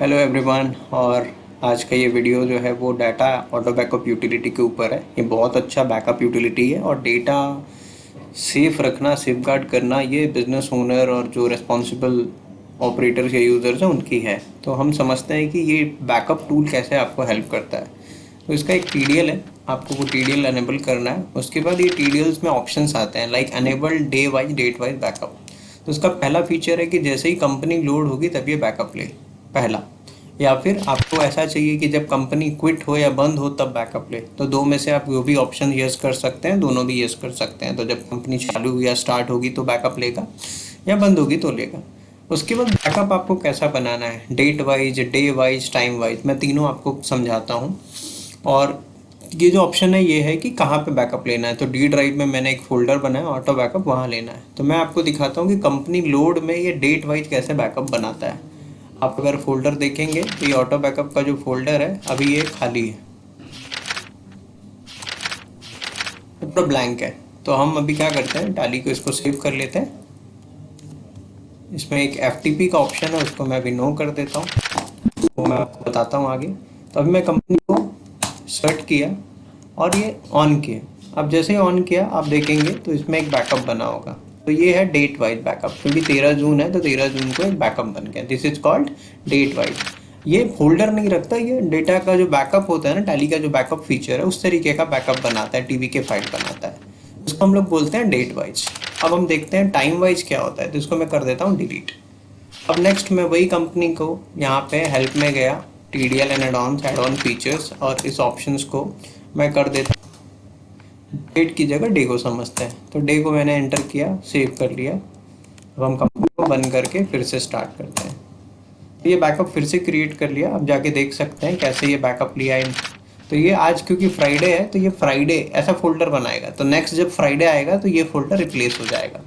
Hello everyone. और आज का ये वीडियो जो है वो डाटा ऑटो बैकअप यूटिलिटी के ऊपर है। ये बहुत अच्छा बैकअप यूटिलिटी है और डेटा सेफ रखना, सेफ गार्ड करना ये बिजनेस ओनर और जो रिस्पॉन्सिबल ऑपरेटर्स या यूज़र्स हैं उनकी है। तो हम समझते हैं कि ये बैकअप टूल कैसे आपको हेल्प करता है। तो इसका एक टीडीएल है, आपको वो टीडीएल एनेबल करना है। उसके बाद ये टीडीएल्स में ऑप्शंस आते हैं like enable day wise date wise backup. तो इसका पहला फीचर है कि जैसे ही कंपनी लोड होगी तब ये बैकअप ले, पहला। या फिर आपको ऐसा चाहिए कि जब कंपनी क्विट हो या बंद हो तब बैकअप ले, तो दो में से आप वो भी ऑप्शन यस कर सकते हैं, दोनों भी यस कर सकते हैं। तो जब कंपनी चालू या स्टार्ट होगी तो बैकअप लेगा, या बंद होगी तो लेगा। उसके बाद बैकअप आपको कैसा बनाना है, date wise, day wise, time wise, मैं तीनों आपको समझाता हूँ। और ये जो ऑप्शन है ये है कि कहाँ पे बैकअप लेना है। तो डी ड्राइव में मैंने एक फोल्डर बनाया ऑटो बैकअप, वहाँ लेना है। तो मैं आपको दिखाता हूँ कि कंपनी लोड में ये डेट वाइज कैसे बैकअप बनाता है। आप अगर फोल्डर देखेंगे तो ये ऑटो बैकअप का जो फोल्डर है अभी ये खाली है, पूरा ब्लैंक है। तो हम अभी क्या करते हैं, टाली को इसको सेव कर लेते हैं। इसमें एक FTP का ऑप्शन है, उसको मैं अभी नो कर देता हूँ, वो मैं आपको बताता हूँ आगे। तो अभी मैं कंपनी को सर्च किया और ये ऑन किया। अब जैसे ही ऑन किया आप देखेंगे तो इसमें एक बैकअप बना होगा। तो ये है डेट वाइज बैकअप, क्योंकि 13 जून है तो 13 जून को एक बैकअप बन गया। This is called date wise. ये फोल्डर नहीं रखता, ये डेटा का जो बैकअप होता है ना, टैली का जो बैकअप फीचर है उस तरीके का बैकअप बनाता है, टीवी के फाइल बनाता है। उसको हम लोग बोलते हैं डेट वाइज। अब हम देखते हैं टाइम वाइज क्या होता है, तो इसको मैं कर देता हूँ डिलीट। अब नेक्स्ट मैं वही कंपनी को यहाँ पे हेल्प में गया, TDL and add on features, और इस ऑप्शंस को मैं कर देता हूँ। डेट की जगह डे को समझते हैं, तो डे को मैंने एंटर किया, सेव कर लिया। अब हम कंपनी को बंद करके फिर से स्टार्ट करते हैं। तो ये बैकअप फिर से क्रिएट कर लिया। अब जाके देख सकते हैं कैसे ये बैकअप लिया है। तो ये आज क्योंकि फ्राइडे है तो ये फ्राइडे ऐसा फोल्डर बनाएगा, तो नेक्स्ट जब फ्राइडे आएगा तो ये फोल्डर रिप्लेस हो जाएगा।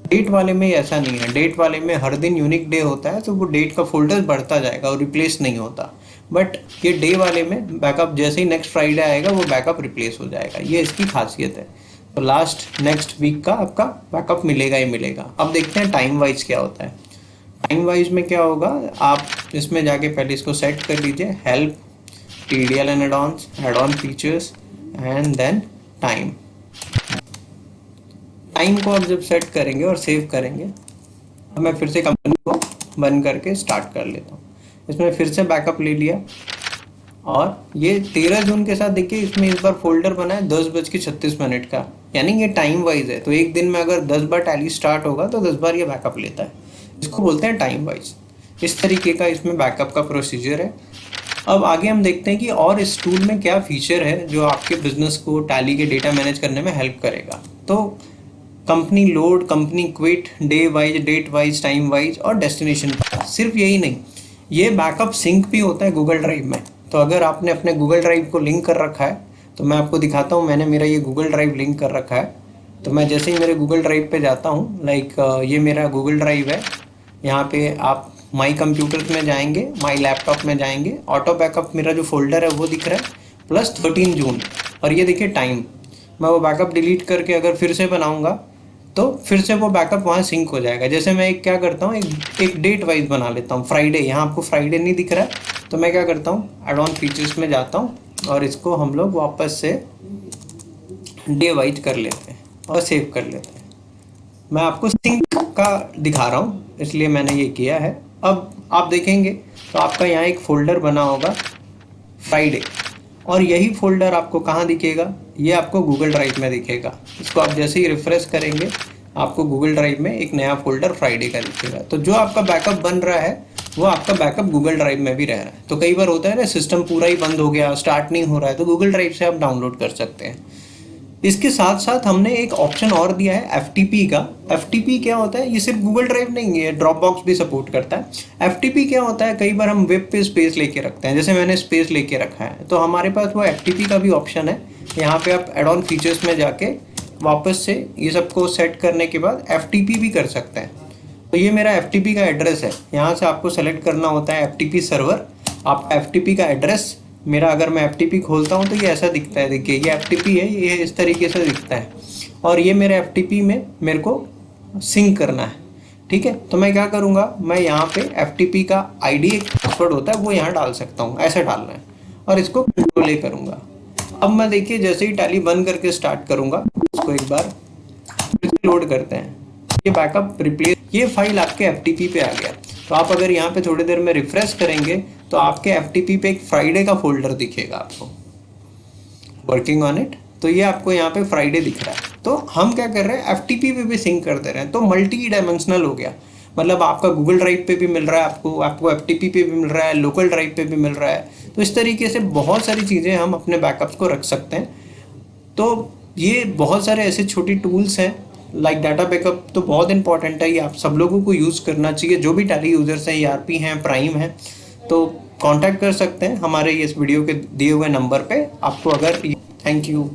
डेट वाले में ऐसा नहीं है, डेट वाले में हर दिन यूनिक डे होता है तो वो डेट का फोल्डर बढ़ता जाएगा और रिप्लेस नहीं होता। बट ये डे वाले में बैकअप जैसे ही नेक्स्ट फ्राइडे आएगा वो बैकअप रिप्लेस हो जाएगा, ये इसकी खासियत है। तो लास्ट नेक्स्ट वीक का आपका बैकअप मिलेगा ही मिलेगा। अब देखते हैं टाइम वाइज क्या होता है। टाइम वाइज में क्या होगा, आप इसमें जाके पहले इसको सेट कर लीजिए, help, TDL and add on features, and then time. Time को आप जब सेट करेंगे और सेव करेंगे, अब मैं फिर से कंपनी को बंद करके स्टार्ट कर लेता हूँ। इसमें फिर से बैकअप ले लिया और ये 13 जून के साथ देखिए इसमें इस बार फोल्डर बना है 10:36 का, यानी ये टाइम वाइज है। तो एक दिन में अगर 10 बार टैली स्टार्ट होगा तो 10 बार ये बैकअप लेता है, इसको बोलते हैं टाइम वाइज। इस तरीके का इसमें बैकअप का प्रोसीजर है। अब आगे हम देखते हैं कि और इस टूल में क्या फीचर है जो आपके बिजनेस को टैली के डेटा मैनेज करने में हेल्प करेगा। तो company load, company quit, day wise, date wise, time wise और डेस्टिनेशन पर। सिर्फ यही नहीं, ये बैकअप सिंक भी होता है गूगल ड्राइव में। तो अगर आपने अपने गूगल ड्राइव को लिंक कर रखा है तो मैं आपको दिखाता हूँ, मैंने मेरा ये गूगल ड्राइव लिंक कर रखा है। तो मैं जैसे ही मेरे गूगल ड्राइव पे जाता हूँ, लाइक ये मेरा गूगल ड्राइव है। यहाँ पे आप माई कंप्यूटर्स में जाएंगे, माई लैपटॉप में जाएंगे, ऑटो बैकअप मेरा जो फोल्डर है वो दिख रहा है, प्लस 13 जून। और ये देखिए टाइम, मैं वो बैकअप डिलीट करके अगर फिर से बनाऊंगा तो फिर से वो बैकअप वहाँ सिंक हो जाएगा। जैसे मैं एक क्या करता हूँ, एक डेट वाइज बना लेता हूँ। फ्राइडे, यहाँ आपको फ्राइडे नहीं दिख रहा है तो मैं क्या करता हूँ, एड ऑन फीचर्स में जाता हूँ और इसको हम लोग वापस से डे वाइज कर लेते हैं और सेव कर लेते हैं। मैं आपको सिंक का दिखा रहा हूँ इसलिए मैंने ये किया है। अब आप देखेंगे तो आपका यहाँ एक फोल्डर बना होगा फ्राइडे, और यही फोल्डर आपको कहाँ दिखेगा, ये आपको गूगल ड्राइव में दिखेगा। इसको आप जैसे ही रिफ्रेश करेंगे आपको गूगल ड्राइव में एक नया फोल्डर फ्राइडे का दिखेगा। तो जो आपका बैकअप बन रहा है वो आपका बैकअप गूगल ड्राइव में भी रह रहा है। तो कई बार होता है ना, सिस्टम पूरा ही बंद हो गया, स्टार्ट नहीं हो रहा है, तो गूगल ड्राइव से आप डाउनलोड कर सकते हैं। इसके साथ साथ हमने एक ऑप्शन और दिया है FTP का। FTP क्या होता है, ये सिर्फ गूगल ड्राइव नहीं है, ड्रॉप बॉक्स भी सपोर्ट करता है। FTP क्या होता है, कई बार हम वेब पे स्पेस लेके रखते हैं, जैसे मैंने स्पेस लेके रखा है तो हमारे पास वो FTP का भी ऑप्शन है। यहाँ पे आप एड ऑन फीचर्स में जाके वापस से ये सबको सेट करने के बाद FTP भी कर सकते हैं। तो ये मेरा FTP का एड्रेस है, यहाँ से आपको सेलेक्ट करना होता है FTP सर्वर। आपका FTP का एड्रेस मेरा, अगर मैं FTP खोलता हूँ तो ये ऐसा दिखता है, देखिए ये FTP है, ये इस तरीके से दिखता है। और ये मेरे FTP में मेरे को सिंक करना है। ठीक है, तो मैं क्या करूँगा, मैं यहाँ पे FTP का ID एक पासवर्ड होता है वो यहाँ डाल सकता हूँ, ऐसे डालना है और इसको कंट्रोल A करूँगा। अब मैं देखिए जैसे ही टैली बंद करके स्टार्ट करूँगा, इसको एक बार फिर से लोड करते हैं, ये बैकअप रिप्लेस, ये फाइल आपके FTP पे आ गया। तो आप अगर यहाँ पे थोड़ी देर में रिफ्रेश करेंगे तो आपके FTP पे एक फ्राइडे का फोल्डर दिखेगा आपको, वर्किंग ऑन इट। तो ये आपको यहाँ पे फ्राइडे दिख रहा है। तो हम क्या कर रहे हैं, FTP पे भी सिंक कर दे रहे हैं, तो मल्टी डायमेंशनल हो गया। मतलब आपका गूगल ड्राइव पे भी मिल रहा है, आपको FTP पे भी मिल रहा है, लोकल ड्राइव पे भी मिल रहा है। तो इस तरीके से बहुत सारी चीज़ें हम अपने बैकअप्स को रख सकते हैं। तो ये बहुत सारे ऐसे छोटी टूल्स हैं लाइक डाटा बैकअप, तो बहुत इंपॉर्टेंट है, ये आप सब लोगों को यूज़ करना चाहिए। जो भी टैली यूज़र्स हैं, ERP हैं, प्राइम हैं, तो कांटेक्ट कर सकते हैं हमारे इस वीडियो के दिए हुए नंबर पे आपको अगर। Thank you.